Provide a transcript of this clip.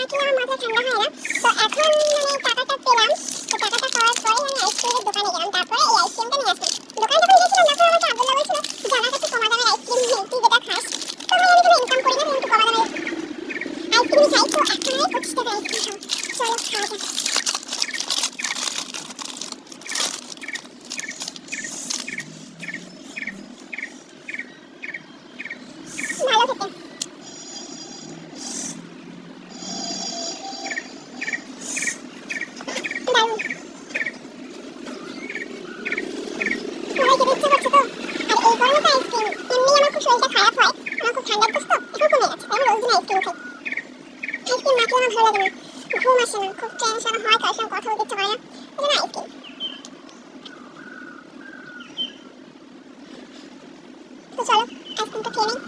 কি আমার মাথা ঠান্ডা হয় না। তো এখন মানে টাকাটা পেলাম, তো টাকাটা পাওয়ার পরে আমি আইসক্রিমের দোকানে গেলাম, তারপরে এই আইসক্রিমটা নিয়ে আসলাম। দোকানে যখন গেছিলাম তখন আমাকে আব্দুল্লাহ বলছিল যে আমার কাছে কমা দামের আইসক্রিম নেই, তুই যেটা খাস। তো ভাই আমি কোনো ইনকাম করি না, কিন্তু কমা দামের আইসক্রিম খাই। তো এখন আমি 25 টাকা আইসক্রিম খাবো, চলো খাওয়া যাক। ভালো খেতে, দারুণ। সবাই খেতে ইচ্ছে করছে তো। আর এই গরমে তো আইসক্রিম, এমনি আমার খুব শরীরটা খারাপ হয়, আমার খুব ঠান্ডার দোষ তো, এখন কমে গেছে, তাই আমি রোজ দিন আইসক্রিম খাই। আইসক্রিম না খেলে আমার ভালো লাগে না, ঘুম আসে না, খুব টেনশন হয়, কারোর সঙ্গে কথা বলতে ইচ্ছে করে না, এই জন্য আইসক্রিম। তো চলো আইসক্রিমটা খেয়ে নিই।